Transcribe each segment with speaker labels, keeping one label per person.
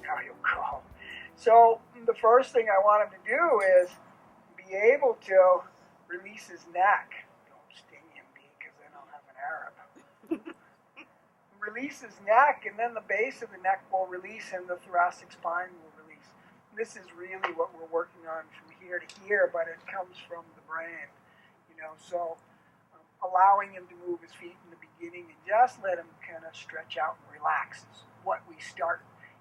Speaker 1: how you'll go. So the first thing I want him to do is be able to release his neck. Don't sting him, because then I'll have an Arab. Release his neck, and then the base of the neck will release, and the thoracic spine will release. This is really what we're working on from here to here, but it comes from the brain, So allowing him to move his feet in the beginning and just let him kind of stretch out and relax is what we start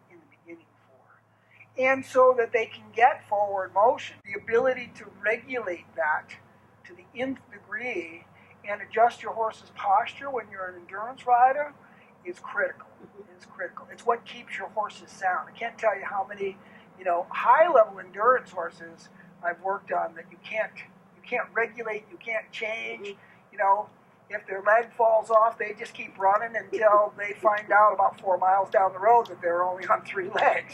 Speaker 1: in the beginning for. And so that they can get forward motion, the ability to regulate that to the nth degree and adjust your horse's posture when you're an endurance rider is critical. It's critical. It's what keeps your horses sound. I can't tell you how many, high-level endurance horses I've worked on that you can't regulate, you can't change. If their leg falls off, they just keep running until they find out about 4 miles down the road that they're only on 3 legs.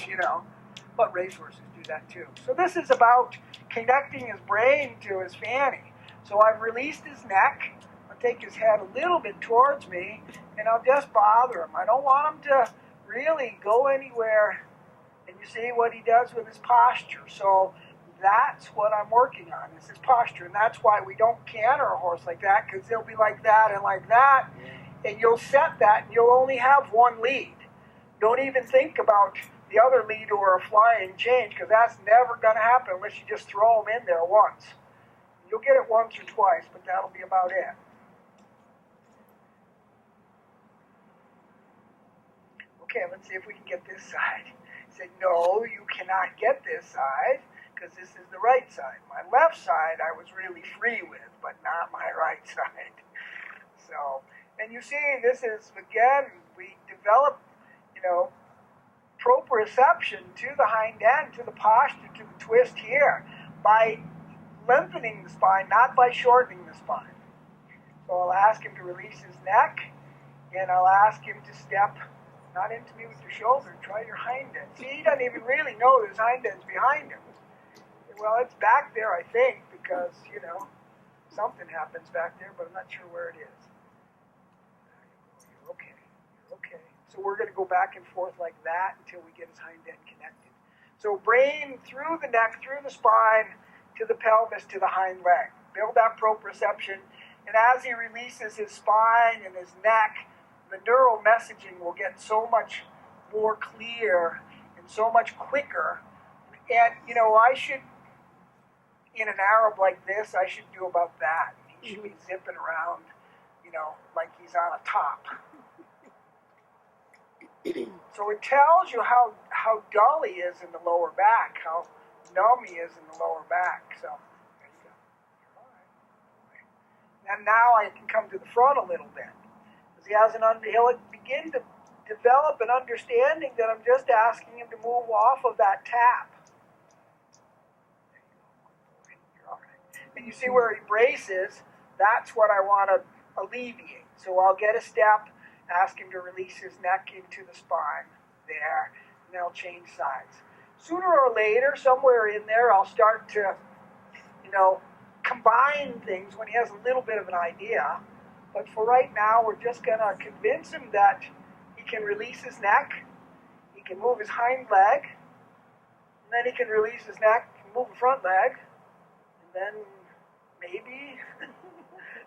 Speaker 1: But racehorses do that too. So this is about connecting his brain to his fanny. So I've released his neck. I'll take his head a little bit towards me, and I'll just bother him. I don't want him to really go anywhere. And you see what he does with his posture. So that's what I'm working on, is his posture. And that's why we don't canter a horse like that, because they'll be like that and like that. And you'll set that, and you'll only have one lead. Don't even think about the other lead or a flying change, because that's never going to happen unless you just throw them in there once. You'll get it once or twice, but that'll be about it. Okay, let's see if we can get this side. He said, no, you cannot get this side, because this is the right side. My left side I was really free with, but not my right side. So, and you see, this is, again, we develop, proprioception to the hind end, to the posture, to the twist here, by lengthening the spine, not by shortening the spine. So I'll ask him to release his neck, and I'll ask him to step not into me with your shoulder, try your hind end. See, he doesn't even really know his hind end's behind him. Well, it's back there, I think, because, something happens back there, but I'm not sure where it is. You're okay. You're okay. So we're going to go back and forth like that until we get his hind end connected. So brain through the neck, through the spine, to the pelvis, to the hind leg. Build that proprioception. And as he releases his spine and his neck, the neural messaging will get so much more clear and so much quicker. And, I should, in an Arab like this, I should do about that. He should be zipping around, like he's on a top. So it tells you how dull he is in the lower back, how numb he is in the lower back. So, there you go. All right. And now I can come to the front a little bit. Because he'll begin to develop an understanding that I'm just asking him to move off of that tap. And you see where he braces, that's what I want to alleviate. So I'll get a step, ask him to release his neck into the spine, there, and then I'll change sides. Sooner or later, somewhere in there, I'll start to, combine things when he has a little bit of an idea. But for right now, we're just going to convince him that he can release his neck, he can move his hind leg, and then he can release his neck and move the front leg, and then maybe,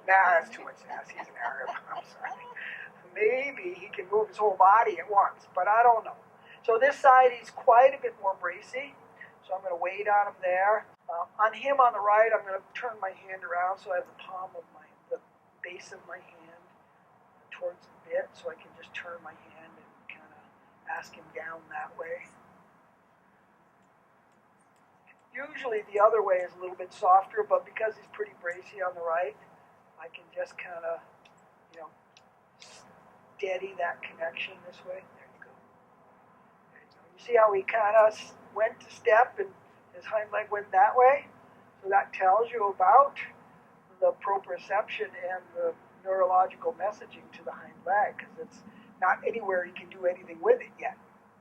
Speaker 1: that's too much to ask, he's an Arab, I'm sorry. Maybe he can move his whole body at once, but I don't know. So this side, he's quite a bit more bracy, so I'm going to wait on him there. On him on the right, I'm going to turn my hand around so I have the palm of the base of my hand towards the bit, so I can just turn my hand and kind of ask him down that way. Usually the other way is a little bit softer, but because he's pretty bracy on the right, I can just kind of, steady that connection this way. There you go. There you go. You see how he kind of went to step and his hind leg went that way? So that tells you about the proprioception and the neurological messaging to the hind leg, because it's not anywhere you can do anything with it yet.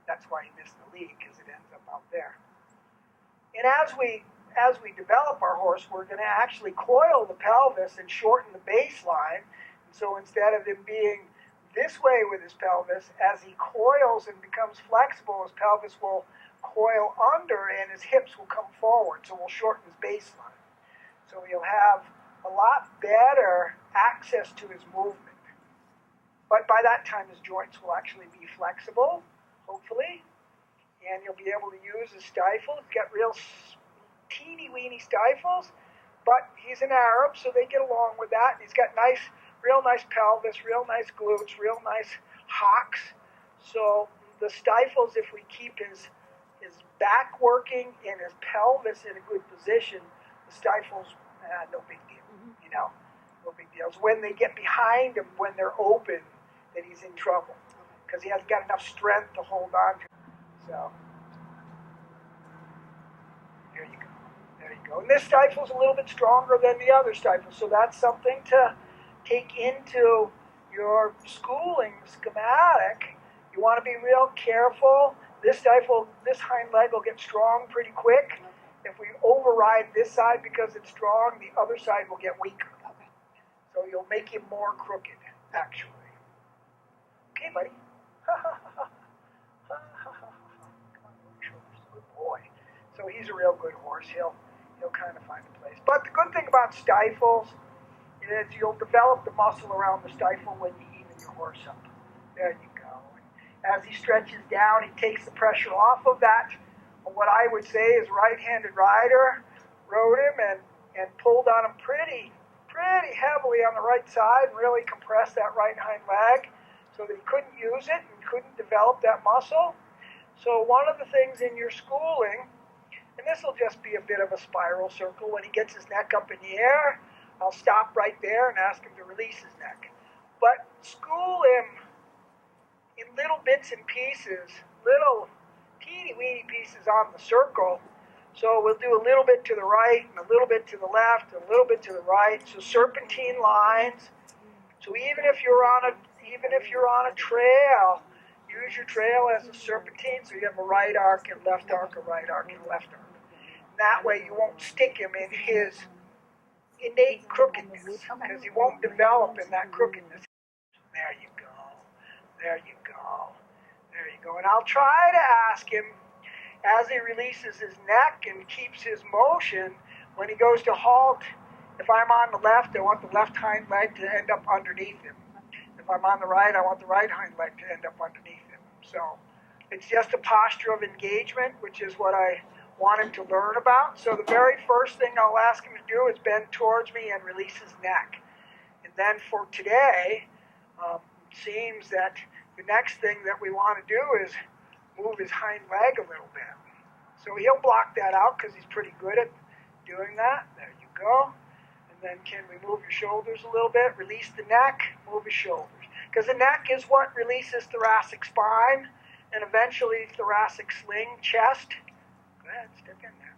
Speaker 1: That's why he missed the lead, because it ends up out there. And as we develop our horse, we're going to actually coil the pelvis and shorten the baseline. And so instead of him being this way with his pelvis. As he coils and becomes flexible, his pelvis will coil under and his hips will come forward, so we'll shorten his baseline. So he'll have a lot better access to his movement. But by that time, his joints will actually be flexible, hopefully, and he'll be able to use his stifle. He's got real teeny-weeny stifles, but he's an Arab, so they get along with that. He's got real nice pelvis, real nice glutes, real nice hocks. So the stifles, if we keep his back working and his pelvis in a good position, the stifles, no big deal, no big deal. It's when they get behind him, when they're open, that he's in trouble, because he hasn't got enough strength to hold on to. So, there you go. There you go. And this stifle's a little bit stronger than the other stifles, so that's something to take into your schooling schematic. You want to be real careful. This stifle, this hind leg will get strong pretty quick. If we override this side because it's strong, the other side will get weaker. So you'll make him more crooked, actually. Okay, buddy. Come on, good boy. So he's a real good horse. He'll kind of find a place. But the good thing about stifles is you'll develop the muscle around the stifle when you even your horse up. There you go. As he stretches down, he takes the pressure off of that. What I would say is right-handed rider rode him and pulled on him pretty heavily on the right side and really compressed that right hind leg so that he couldn't use it and couldn't develop that muscle. So one of the things in your schooling, and this will just be a bit of a spiral circle, when he gets his neck up in the air, I'll stop right there and ask him to release his neck. But school him in little bits and pieces, little teeny-weeny pieces on the circle. So we'll do a little bit to the right, and a little bit to the left, and a little bit to the right. So serpentine lines. So even if you're on a trail, use your trail as a serpentine. So you have a right arc and left arc, a right arc and left arc. And that way you won't stick him in his innate crookedness, because he won't develop in that crookedness. There you go. There you go. There you go. And I'll try to ask him, as he releases his neck and keeps his motion, when he goes to halt, if I'm on the left, I want the left hind leg to end up underneath him. If I'm on the right, I want the right hind leg to end up underneath him. So it's just a posture of engagement, which is what I want him to learn about. So the very first thing I'll ask him to do is bend towards me and release his neck. And then for today, it seems that the next thing that we want to do is move his hind leg a little bit. So he'll block that out because he's pretty good at doing that. There you go. And then can we move your shoulders a little bit? Release the neck, move his shoulders. Because the neck is what releases thoracic spine and eventually thoracic sling, chest. Go ahead, step in there.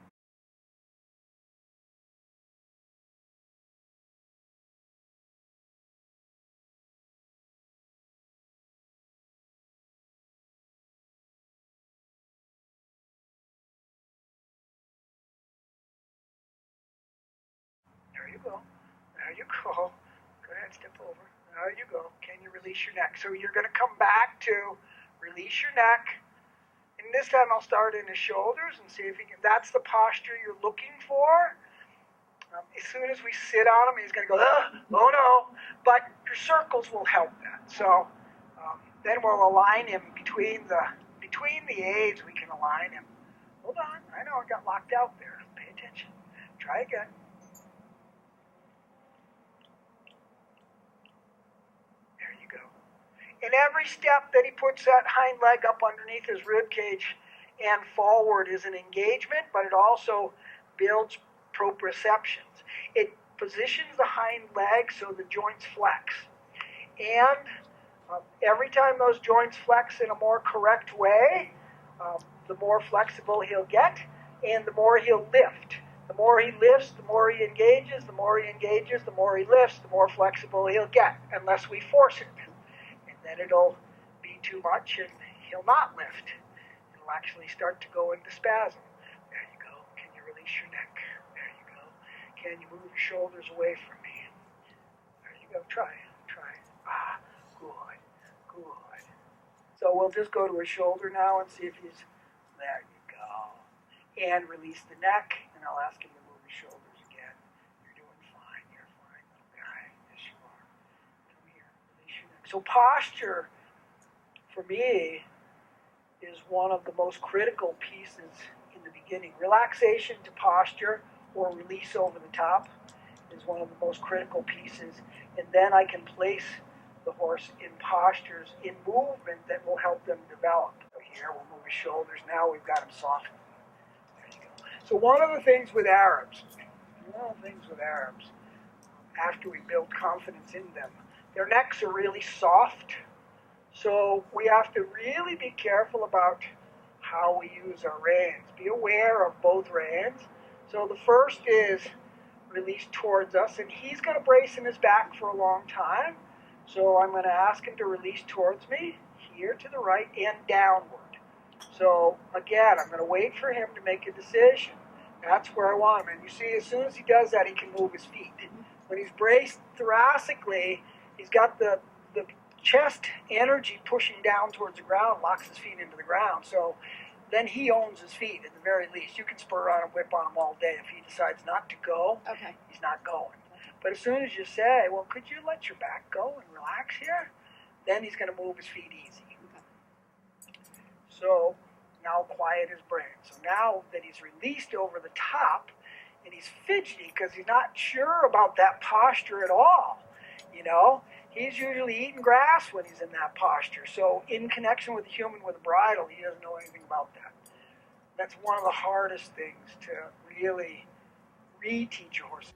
Speaker 1: There you go. There you go. Go ahead, step over. There you go. Can you release your neck? So you're going to come back to release your neck. And this time I'll start in his shoulders and see if he can. That's the posture you're looking for. As soon as we sit on him, he's going to go, oh no. But your circles will help that. So then we'll align him between the aids. We can align him. Hold on. I know I got locked out there. Pay attention. Try again. In every step that he puts that hind leg up underneath his rib cage and forward is an engagement, but it also builds proprioceptions. It positions the hind leg so the joints flex. And every time those joints flex in a more correct way, the more flexible he'll get and the more he'll lift. The more he lifts, the more he engages, the more he engages, the more he lifts, the more flexible he'll get, unless we force it. Then it'll be too much and he'll not lift. It'll actually start to go into spasm. There you go. Can you release your neck? There you go. Can you move your shoulders away from me? There you go. Try. Good. Good. So we'll just go to his shoulder now and see if he's, there you go. And release the neck, and I'll ask him to move his shoulders again. You're doing fine, little guy. Yes, you are. Come here, release your neck. So posture, for me, is one of the most critical pieces in the beginning. Relaxation to posture, or release over the top, is one of the most critical pieces. And then I can place the horse in postures, in movement that will help them develop. So here, we'll move his shoulders. Now we've got him softened. There you go. So one of the things with Arabs, after we build confidence in them, their necks are really soft. So we have to really be careful about how we use our reins. Be aware of both reins. So the first is release towards us, and he's going to brace in his back for a long time. So I'm going to ask him to release towards me, here to the right and downward. So again, I'm going to wait for him to make a decision. That's where I want him. And you see, as soon as he does that, he can move his feet. When he's braced thoracically, he's got the chest energy pushing down towards the ground, locks his feet into the ground. So then he owns his feet at the very least. You can spur on him, whip on him all day. If he decides not to go, he's not going. But as soon as you say, well, could you let your back go and relax here? Then he's going to move his feet easy. So now quiet his brain. So now that he's released over the top, and he's fidgety because he's not sure about that posture at all, he's usually eating grass when he's in that posture. So in connection with the human with a bridle, he doesn't know anything about that. That's one of the hardest things to really reteach a horse.